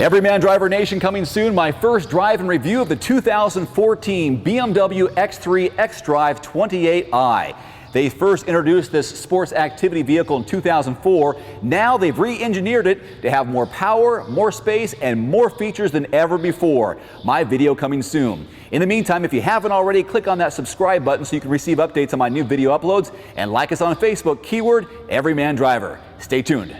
Everyman Driver Nation, coming soon, my first drive and review of the 2014 BMW X3 xDrive 28i. They first introduced this sports activity vehicle in 2004. Now they've re-engineered it to have more power, more space, and more features than ever before. My video coming soon. In the meantime, if you haven't already, click on that subscribe button so you can receive updates on my new video uploads, and like us on Facebook, keyword Everyman Driver. Stay tuned.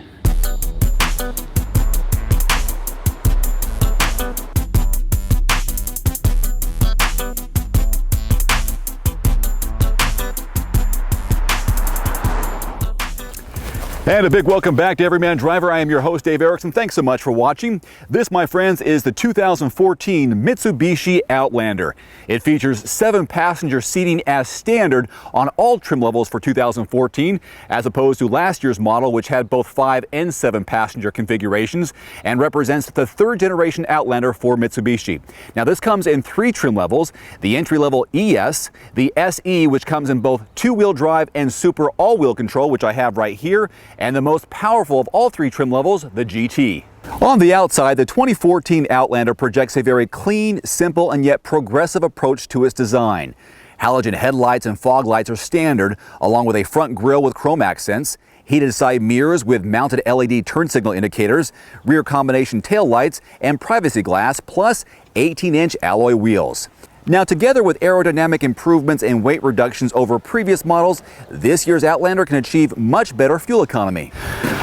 And a big welcome back to Everyman Driver. I am your host, Dave Erickson. Thanks so much for watching. This, my friends, is the 2014 Mitsubishi Outlander. It features 7-passenger seating as standard on all trim levels for 2014, as opposed to last year's model, which had both 5 and 7-passenger configurations, and represents the 3rd generation Outlander for Mitsubishi. Now, this comes in 3 trim levels: the entry-level ES, the SE, which comes in both 2-wheel drive and super all-wheel control, which I have right here, and the most powerful of all 3 trim levels, the GT. On the outside, the 2014 Outlander projects a very clean, simple, and yet progressive approach to its design. Halogen headlights and fog lights are standard, along with a front grille with chrome accents, heated side mirrors with mounted LED turn signal indicators, rear combination tail lights, and privacy glass, plus 18-inch alloy wheels. Now, together with aerodynamic improvements and weight reductions over previous models, this year's Outlander can achieve much better fuel economy.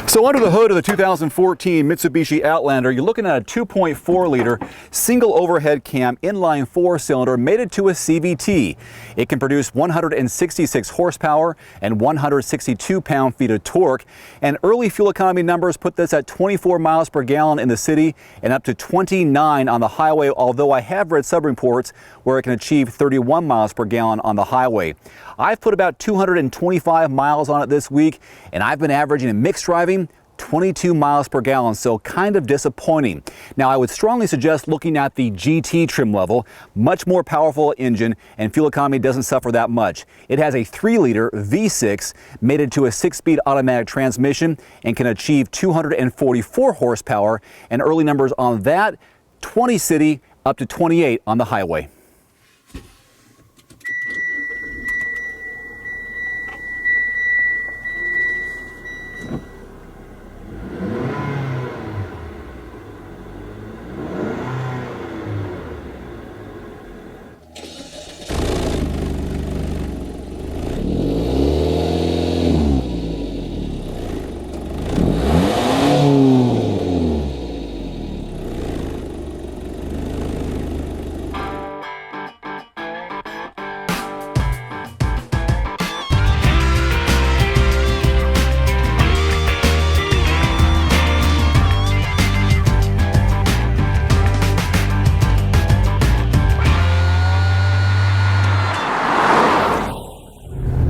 So under the hood of the 2014 Mitsubishi Outlander, you're looking at a 2.4-liter single overhead cam inline 4-cylinder mated to a CVT. It can produce 166 horsepower and 162 pound-feet of torque, and early fuel economy numbers put this at 24 miles per gallon in the city and up to 29 on the highway, although I have read sub-reports where it can achieve 31 miles per gallon on the highway. I've put about 225 miles on it this week, and I've been averaging in mixed driving 22 miles per gallon, so kind of disappointing. Now, I would strongly suggest looking at the GT trim level. Much more powerful engine, and fuel economy doesn't suffer that much. It has a 3-liter V6 mated to a 6-speed automatic transmission and can achieve 244 horsepower, and early numbers on that, 20 city up to 28 on the highway.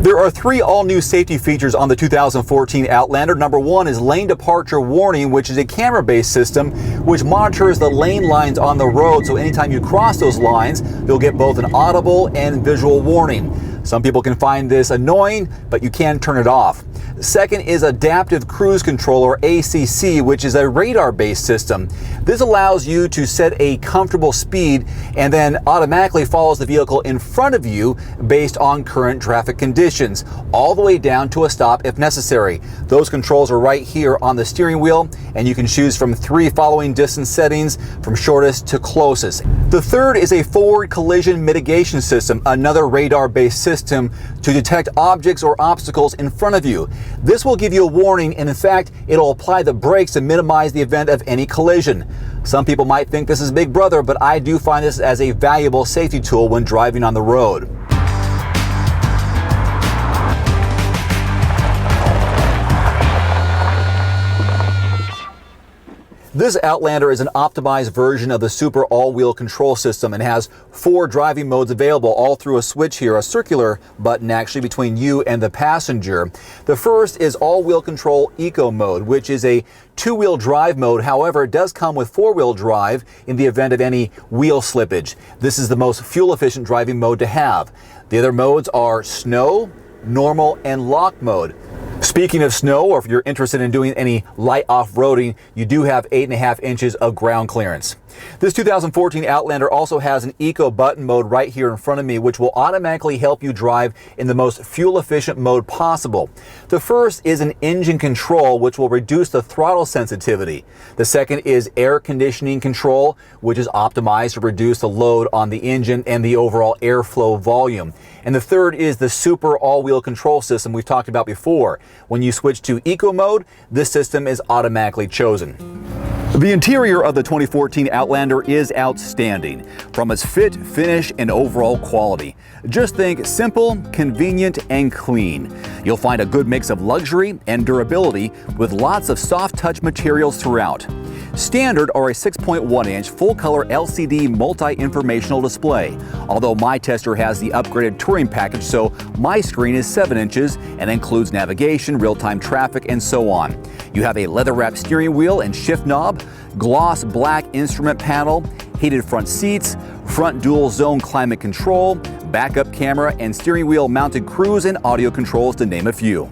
There are 3 all-new safety features on the 2014 Outlander. Number 1 is lane departure warning, which is a camera-based system which monitors the lane lines on the road, so anytime you cross those lines, you'll get both an audible and visual warning. Some people can find this annoying, but you can turn it off. Second is Adaptive Cruise Control, or ACC, which is a radar-based system. This allows you to set a comfortable speed and then automatically follows the vehicle in front of you based on current traffic conditions, all the way down to a stop if necessary. Those controls are right here on the steering wheel, and you can choose from 3 following distance settings from shortest to closest. The third is a forward collision mitigation system, another radar-based system to detect objects or obstacles in front of you. This will give you a warning, and in fact, it'll apply the brakes to minimize the event of any collision. Some people might think this is Big Brother, but I do find this as a valuable safety tool when driving on the road. This Outlander is an optimized version of the Super all-wheel control system and has 4 driving modes available, all through a switch here, a circular button actually between you and the passenger. The first is all-wheel control eco mode, which is a 2-wheel drive mode. However, it does come with 4-wheel drive in the event of any wheel slippage. This is the most fuel-efficient driving mode to have. The other modes are snow, normal, and lock mode. Speaking of snow, or if you're interested in doing any light off-roading, you do have 8.5 inches of ground clearance. This 2014 Outlander also has an eco button mode right here in front of me, which will automatically help you drive in the most fuel-efficient mode possible. The first is an engine control, which will reduce the throttle sensitivity. The second is air conditioning control, which is optimized to reduce the load on the engine and the overall airflow volume. And the third is the super all-wheel control system we've talked about before. When you switch to eco mode, this system is automatically chosen. The interior of the 2014 Outlander is outstanding, from its fit, finish, and overall quality. Just think simple, convenient, and clean. You'll find a good mix of luxury and durability with lots of soft touch materials throughout. Standard are a 6.1-inch full-color LCD multi-informational display, although my tester has the upgraded touring package, so my screen is 7 inches and includes navigation, real-time traffic, and so on. You have a leather-wrapped steering wheel and shift knob, gloss black instrument panel, heated front seats, front dual-zone climate control, backup camera, and steering wheel mounted cruise and audio controls, to name a few.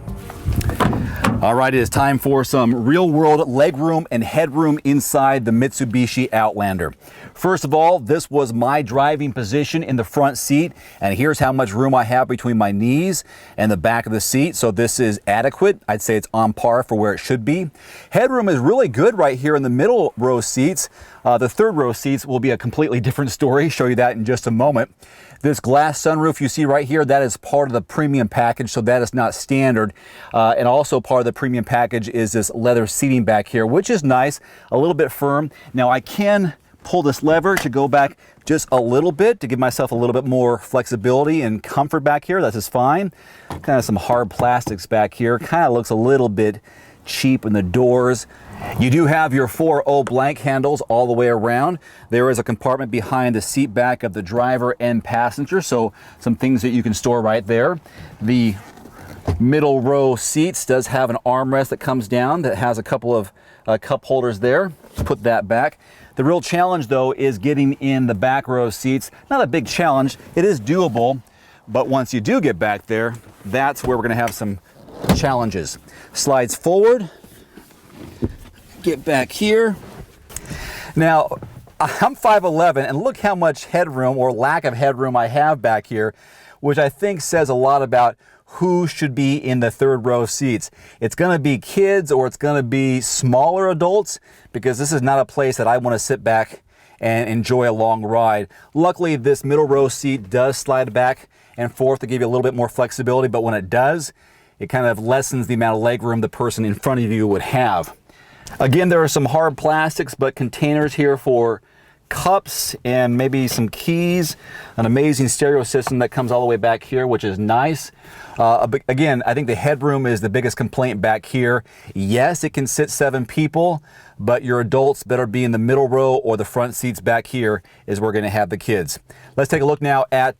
All right, it is time for some real-world legroom and headroom inside the Mitsubishi Outlander. First of all, this was my driving position in the front seat, and here's how much room I have between my knees and the back of the seat, so this is adequate. I'd say it's on par for where it should be. Headroom is really good right here in the middle row seats. The third row seats will be a completely different story. Show you that in just a moment. This glass sunroof you see right here, that is part of the premium package, so that is not standard. And also part of the premium package is this leather seating back here, which is nice, a little bit firm. Now I can pull this lever to go back just a little bit to give myself a little bit more flexibility and comfort back here. That's just fine. Kind of some hard plastics back here. Kind of looks a little bit cheap in the doors. You do have your 4 blank handles all the way around. There is a compartment behind the seat back of the driver and passenger, so some things that you can store right there. The middle row seats does have an armrest that comes down that has a couple of cup holders there. Put that back. The real challenge though is getting in the back row seats. Not a big challenge, it is doable, but once you do get back there, that's where we're gonna have some challenges. Slides forward, get back here. Now, I'm 5'11", and look how much headroom or lack of headroom I have back here, which I think says a lot about who should be in the third row seats. It's gonna be kids or it's gonna be smaller adults, because this is not a place that I wanna sit back and enjoy a long ride. Luckily, this middle row seat does slide back and forth to give you a little bit more flexibility, but when it does, it kind of lessens the amount of legroom the person in front of you would have. Again, there are some hard plastics, but containers here for cups and maybe some keys. An amazing stereo system that comes all the way back here, which is nice. Again, I think the headroom is the biggest complaint back here. Yes, it can sit 7 people, but your adults better be in the middle row or the front seats back here is where we're gonna have the kids. Let's take a look now at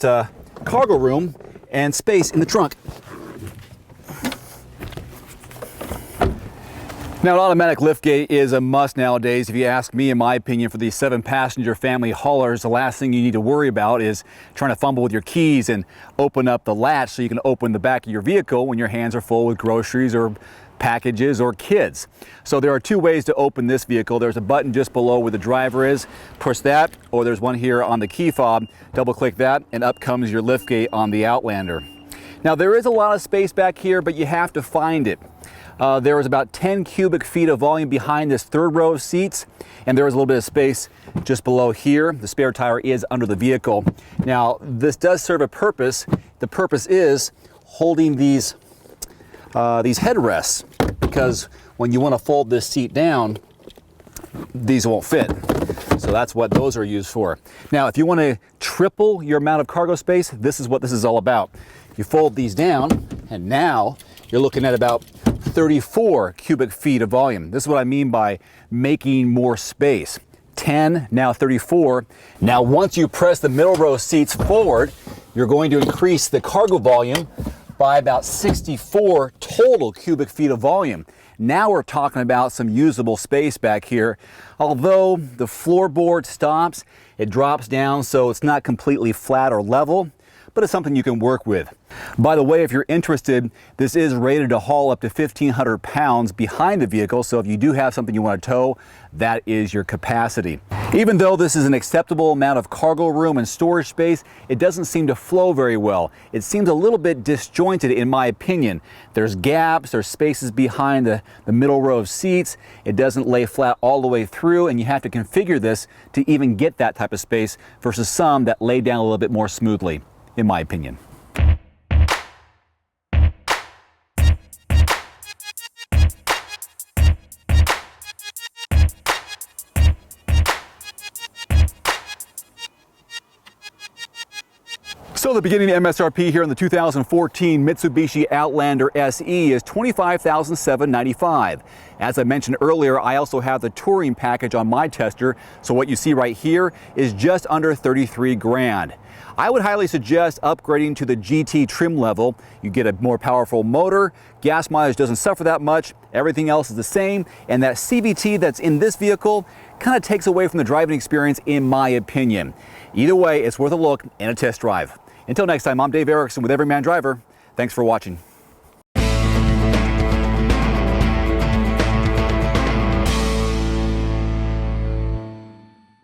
cargo room and space in the trunk. Now, an automatic liftgate is a must nowadays. If you ask me, in my opinion, for these 7-passenger family haulers, the last thing you need to worry about is trying to fumble with your keys and open up the latch so you can open the back of your vehicle when your hands are full with groceries or packages or kids. So there are 2 ways to open this vehicle. There's a button just below where the driver is. Push that, or there's one here on the key fob. Double click that, and up comes your liftgate on the Outlander. Now, there is a lot of space back here, but you have to find it. There is about 10 cubic feet of volume behind this third row of seats, and there is a little bit of space just below here. The spare tire is under the vehicle. Now, this does serve a purpose. The purpose is holding these headrests, because when you want to fold this seat down, these won't fit. So that's what those are used for. Now, if you want to triple your amount of cargo space, this is what this is all about. You fold these down, and now you're looking at about 34 cubic feet of volume. This is what I mean by making more space. 10, now 34. Now, once you press the middle row seats forward, you're going to increase the cargo volume by about 64 total cubic feet of volume. Now we're talking about some usable space back here. Although the floorboard stops, it drops down, so it's not completely flat or level. but it's something you can work with. By the way, if you're interested, this is rated to haul up to 1,500 pounds behind the vehicle, so if you do have something you want to tow, that is your capacity. Even though this is an acceptable amount of cargo room and storage space, it doesn't seem to flow very well. It seems a little bit disjointed in my opinion. There's gaps, there's spaces behind the middle row of seats. It doesn't lay flat all the way through, and you have to configure this to even get that type of space versus some that lay down a little bit more smoothly, in my opinion. So the beginning MSRP here on the 2014 Mitsubishi Outlander SE is $25,795. As I mentioned earlier, I also have the touring package on my tester, so what you see right here is just under 33 grand. I would highly suggest upgrading to the GT trim level. You get a more powerful motor, gas mileage doesn't suffer that much, everything else is the same, and that CVT that's in this vehicle kind of takes away from the driving experience in my opinion. Either way, it's worth a look and a test drive. Until next time, I'm Dave Erickson with Everyman Driver. Thanks for watching.